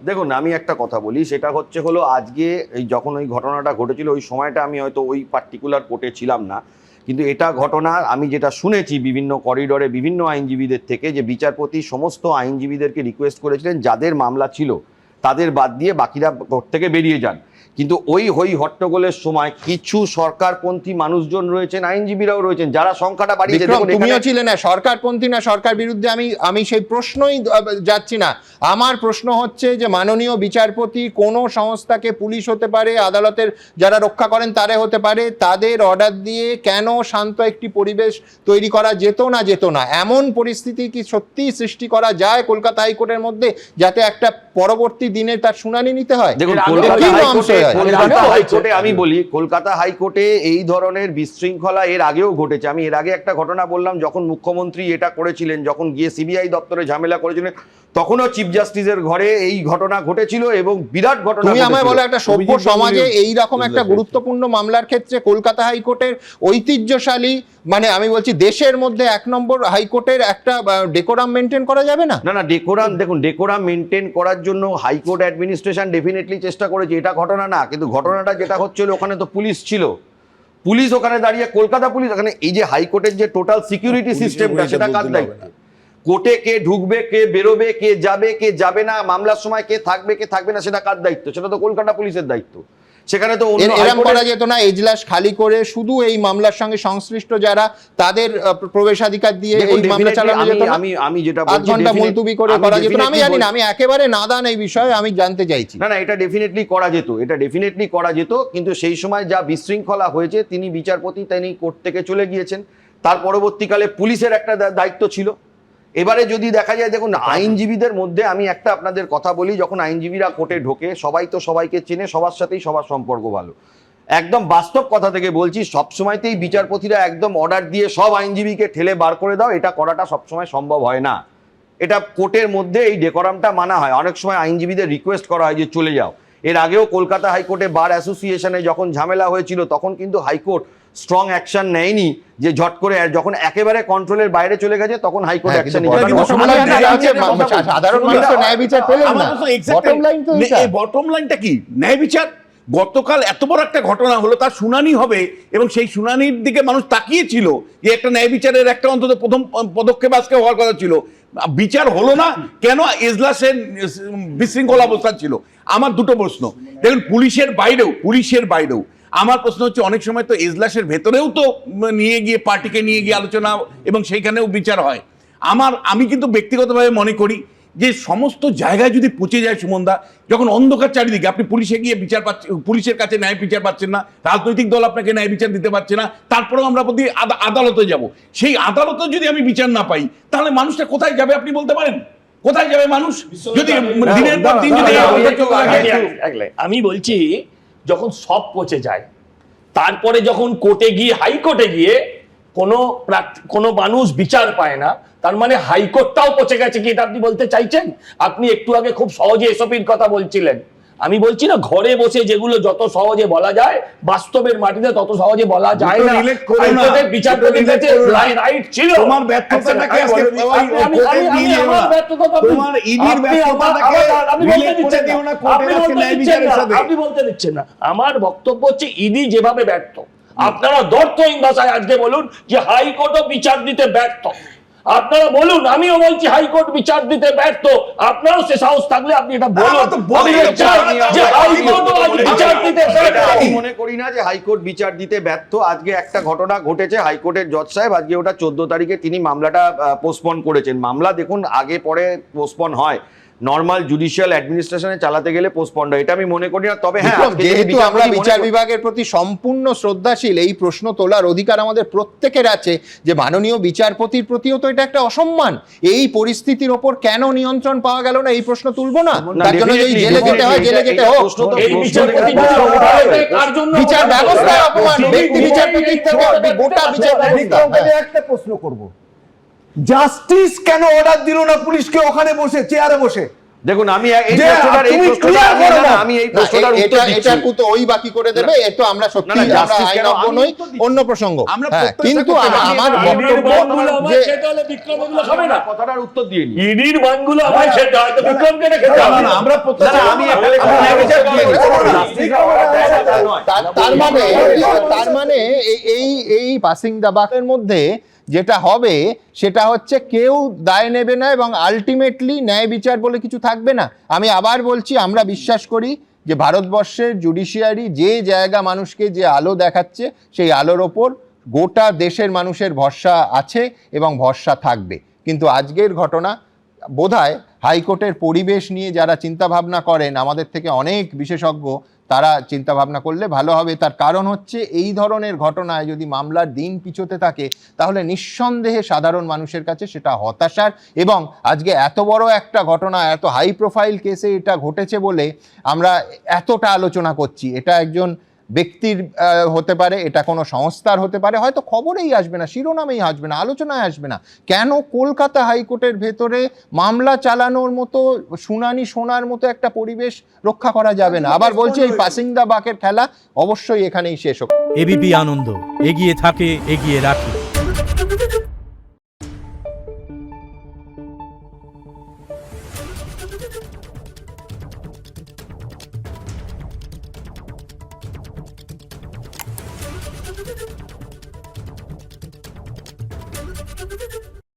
দেখুন আমি একটা কথা বলি, সেটা হলো আজকে এই যখন ওই ঘটনাটা ঘটেছিল ওই সময়টা আমি হয়তো ওই পার্টিকুলার কোর্টে ছিলাম না, কিন্তু এটা ঘটনা আমি যেটা শুনেছি বিভিন্ন করিডোরে বিভিন্ন আইনজীবীদের থেকে, যে বিচারপতি সমস্ত আইনজীবীদেরকে রিকোয়েস্ট করেছিলেন যাদের মামলা ছিল তাদের বাদ দিয়ে বাকিরা কোর্ট থেকে বেরিয়ে যান। কিন্তু ওই হই হট্টগোলের সময় কিছু সরকারপন্থী মানুষজন রয়েছেন, আইনজীবীরাও রয়েছেন, যারা সংখ্যাটা বাড়িয়েছে। তুমিও ছিলে না সরকারপন্থী না সরকার বিরুদ্ধে, আমি সেই প্রশ্নই যাচ্ছি না। আমার প্রশ্ন হচ্ছে যে মাননীয় বিচারপতি কোন সংস্থাকে, পুলিশ হতে পারে, আদালতের যারা রক্ষা করেন তারা হতে পারে, তাদের অর্ডার দিয়ে কেন শান্ত একটি পরিবেশ তৈরি করা যেত না এমন পরিস্থিতি কি সত্যি সৃষ্টি করা যায় কলকাতা হাইকোর্টের মধ্যে, যাতে একটা পরবর্তী দিনে তার শুনানি নিতে হয়? দেখুন আমি বলি, কলকাতা হাইকোর্টে এই ধরনের বিশৃঙ্খলা এর আগেও ঘটেছে। আমি এর আগে একটা ঘটনা বললাম, যখন মুখ্যমন্ত্রী এটা করেছিলেন, যখন গিয়ে সিবিআই দপ্তরে ঝামেলা করেছিলেন, তখনও চিফ জাস্টিসের ঘরে এই ঘটনা ঘটেছিল এবং বিরাট ঘটনা। তুমি আমায় বলো, একটা সভ্য সমাজে এই রকম একটা গুরুত্বপূর্ণ মামলার ক্ষেত্রে কলকাতা হাইকোর্টের ঐতিহ্যশালী, মানে আমি বলছি দেশের মধ্যে 1 নম্বর হাইকোর্টের একটা ডেকোরাম মেনটেন করা যাবে না? না ডেকোরাম, দেখুন ডেকোরাম মেনটেন করার জন্য হাইকোর্ট অ্যাডমিনিস্ট্রেশন ডেফিনেটলি চেষ্টা করেছে, এটা ঘটনা না। কিন্তু ঘটনাটা যেটা হচ্ছিল, ওখানে তো পুলিশ ছিল, পুলিশ ওখানে দাঁড়িয়ে, কলকাতা পুলিশ ওখানে, এই যে হাইকোর্টের যে টোটাল সিকিউরিটি সিস্টেমটা, সেটা কার দায়িত্ব? কোর্টে কে ঢুকবে, কে বেরোবে, কে যাবে, কে যাবে না, মামলার সময় কে থাকবে, কে থাকবে না, সেটা কার দায়িত্ব? সেটা তো কলকাতা পুলিশের দায়িত্ব। সেখানে তো এরকম করা যেত না, এজলাস খালি করে শুধু এই মামলার সঙ্গে সংশ্লিষ্ট যারা তাদের প্রবেশাধিকার দিয়ে এই মামলা চালানো যেত না? আমি যেটা বলছি 8 ঘন্টা মুলতবি করে করা যেত না? আমি জানি না, আমি একেবারে নাদান এই বিষয়ে, আমি জানতে চাইছি। না এটা ডেফিনেটলি করা যেত, এটা ডেফিনেটলি করা যেত। কিন্তু সেই সময় যা বিশৃঙ্খলা হয়েছে, তিনি বিচারপতি, তিনি কোর্ট থেকে চলে গিয়েছেন। তার পরবর্তীকালে পুলিশের একটা দায়িত্ব ছিল। এবারে যদি দেখা যায়, দেখুন আইনজীবীদের মধ্যে আমি একটা আপনাদের কথা বলি, যখন আইনজীবীরা কোর্টে ঢোকে সবাই তো সবাইকে চেনে, সবার সাথেই সবার সম্পর্ক ভালো। একদম বাস্তব কথা থেকে বলছি, সবসময়তেই বিচারপতিরা একদম অর্ডার দিয়ে সব আইনজীবীকে ঠেলে বার করে দাও, এটা করাটা সবসময় সম্ভব হয় না। এটা কোর্টের মধ্যে এই ডেকোরামটা মানা হয়। অনেক সময় আইনজীবীদের রিকোয়েস্ট করা হয় যে চলে যাও। এর আগেও কলকাতা হাইকোর্টে বার অ্যাসোসিয়েশনে যখন ঝামেলা হয়েছিল, তখন কিন্তু হাইকোর্ট স্ট্রং অ্যাকশন নেয়নি, যে ঝট করে, যখন একেবারে কন্ট্রোলের বাইরে চলে গেছে তখন হাইকোর্ট অ্যাকশন নিয়েছে। সাধারণ মানুষ তো ন্যায় বিচার পেলেন না। বটম লাইনটা কি? ন্যায় বিচার। গতকাল এত বড় একটা ঘটনা হলো, তার শুনানি হবে এবং সেই শুনানির দিকে মানুষ তাকিয়েছিল যে একটা ন্যায় বিচারের একটা অন্তত প্রথম পদক্ষেপ আজকে হওয়ার কথা ছিল। বিচার হলো না কেন? এজলাসের বিশৃঙ্খলা অবস্থা ছিল। আমার দুটো প্রশ্ন। দেখুন, পুলিশের বাইরেও আমার প্রশ্ন হচ্ছে, অনেক সময় তো এজলাসের ভেতরেও তো নিয়ে গিয়ে পার্টিকে নিয়ে গিয়ে আলোচনা এবং সেইখানেও বিচার হয়। আমি কিন্তু ব্যক্তিগতভাবে মনে করি যে সমস্ত জায়গায় যদি পচে যায় সুমনদা, যখন অন্ধকার চারিদিকে, আপনি পুলিশে গিয়ে বিচার পাচ্ছেন, পুলিশের কাছে ন্যায় বিচার পাচ্ছেন না, রাজনৈতিক দল আপনাকে ন্যায় বিচার দিতে পারছে না, তারপরেও আমরা প্রতি আদালতে যাব। সেই আদালতে যদি আমি বিচার না পাই, তাহলে মানুষটা কোথায় যাবে আপনি বলতে পারেন? কোথায় যাবে মানুষ যদি দিনের পর দিন যদি? আমি বলছি, যখন সব পচে যায়, তারপরে যখন কোর্টে গিয়ে, হাইকোর্টে গিয়ে কোনো মানুষ বিচার পায় না, তার মানে হাইকোর্টটাও পচে গেছে কি, এটা আপনি বলতে চাইছেন? আপনি একটু আগে খুব সহজে এসপির কথা বলছিলেন। আমি বলছি না, ঘরে বসে যেগুলো যত সহজে বলা যায়, বাস্তবের মাটিতে তত সহজে বলা যায় না। হাইকোর্টের বিচারপতির কাছে রাইট ছিল। তোমার ব্যর্থতাটাকে আজকে আমার ব্যর্থতা তোমার ইডির ব্যর্থতাটাকে রিলেট করে দিও না কোর্টের আজকে ন্যায় বিচারের সাথে। আপনি বলতে দিচ্ছেন না। আমার বক্তব্য হচ্ছে, ইডি যেভাবে ব্যর্থ, আপনারা দর্থহীন ভাষায় আজকে বলুন যে হাইকোর্টও বিচার দিতে ব্যর্থ। আপনারা বলুন, আমিও বলছি হাইকোর্ট বিচার দিতে ব্যর্থ। আপনারও সে সাহস থাকলে আপনি এটা বলুন। আমি মনে করি না যে হাইকোর্ট বিচার দিতে ব্যর্থ। আজকে একটা ঘটনা ঘটেছে, হাইকোর্টের জজ সাহেব আজকে ওটা 14 তারিখে তিনি মামলাটা পোস্টপোন করেছেন। মামলা দেখুন আগে পরে পোস্টপোন হয়, নর্মাল জুডিশিয়াল অ্যাডমিনিস্ট্রেশনে চালাতে গেলে পোস্টপন হয়, এটা আমি মনে করি না। তবে হ্যাঁ, যেহেতু আমরা বিচার বিভাগের প্রতি সম্পূর্ণ শ্রদ্ধাশীল, এই প্রশ্ন তোলার অধিকার আমাদের প্রত্যেকের আছে যে মাননীয় বিচারপতির প্রতিও তো এটা একটা অসম্মান। এই পরিস্থিতির ওপর কেন নিয়ন্ত্রণ পাওয়া গেল না, এই প্রশ্ন তুলবো না? তার জন্য যদি জেলে যেতে হয়, জেলে যেতে হোক। বিচার ব্যবস্থার অপমান, ব্যক্তি বিচারপতির থেকে গোটা বিচার ব্যবস্থা। একটা প্রশ্ন করব, জাস্টিস কেন অর্ডার দিল না পুলিশকে ওখানে বসে, চেয়ারে বসে? দেখুন আমি এই যে তুমি clear করো না। আমি এই প্রশ্নটার উত্তর দিচ্ছি। এটা তো ওই বাকি করে দেবে, একটু আমরা সত্যি না, আমরা justice কেন? আইনজ্ঞ আমি নই, উত্তর দিচ্ছি। অন্য প্রসঙ্গ। আমরা হ্যাঁ, প্রত্যেকটা কিন্তু করতে পারি। আমার ইডির বক্তব্য বানগুলো আমায় যে খেতে হলে বিক্রম এগুলো খাবে না। কথাটার উত্তর দিয়ে নি। ইডির বানগুলো আমায় খেতে হয়, তো বিক্রমকে না খেতে না, হবে না, আমরা না, প্রত্যেকটা আমি এখানে কোনো ন্যায় বিচার দিয়ে নি। তার মানে এই পাসিং দা বাকের মধ্যে যেটা হবে সেটা হচ্ছে কেউ দায় নেবে না এবং আলটিমেটলি ন্যায় বিচার বলে কিছু থাকবে না। আমি আবার বলছি, আমরা বিশ্বাস করি যে ভারতবর্ষের জুডিশিয়ারি যে জায়গা মানুষকে যে আলো দেখাচ্ছে, সেই আলোর ওপর গোটা দেশের মানুষের ভরসা আছে এবং ভরসা থাকবে। কিন্তু আজকের ঘটনা বোধহয় হাইকোর্টের পরিবেশ নিয়ে যারা চিন্তাভাবনা করেন, আমাদের থেকে অনেক বিশেষজ্ঞ, তারা চিন্তাভাবনা করলে ভালো হবে। তার কারণ হচ্ছে এই ধরনের ঘটনায় যদি মামলার দিন পিছোতে থাকে তাহলে নিঃসন্দেহে সাধারণ মানুষের কাছে সেটা হতাশার, এবং আজকে এত বড় একটা ঘটনা, এত হাই প্রোফাইল কেসে এটা ঘটেছে বলে আমরা এতটা আলোচনা করছি। এটা একজন ব্যক্তির হতে পারে, এটা কোনো সংস্থার হতে পারে, হয়তো খবরেই আসবে না, শিরোনামেই আসবে না, আলোচনায় আসবে না। কেন কলকাতা হাইকোর্টের ভেতরে মামলা চালানোর মতো, শুনানি শোনার মতো একটা পরিবেশ রক্ষা করা যাবে না? আবার বলছি, এই পাসিং দা বাকের খেলা অবশ্যই এখানেই শেষ হোক। এবিপি আনন্দ, এগিয়ে থাকে, এগিয়ে রাখে। Thank you.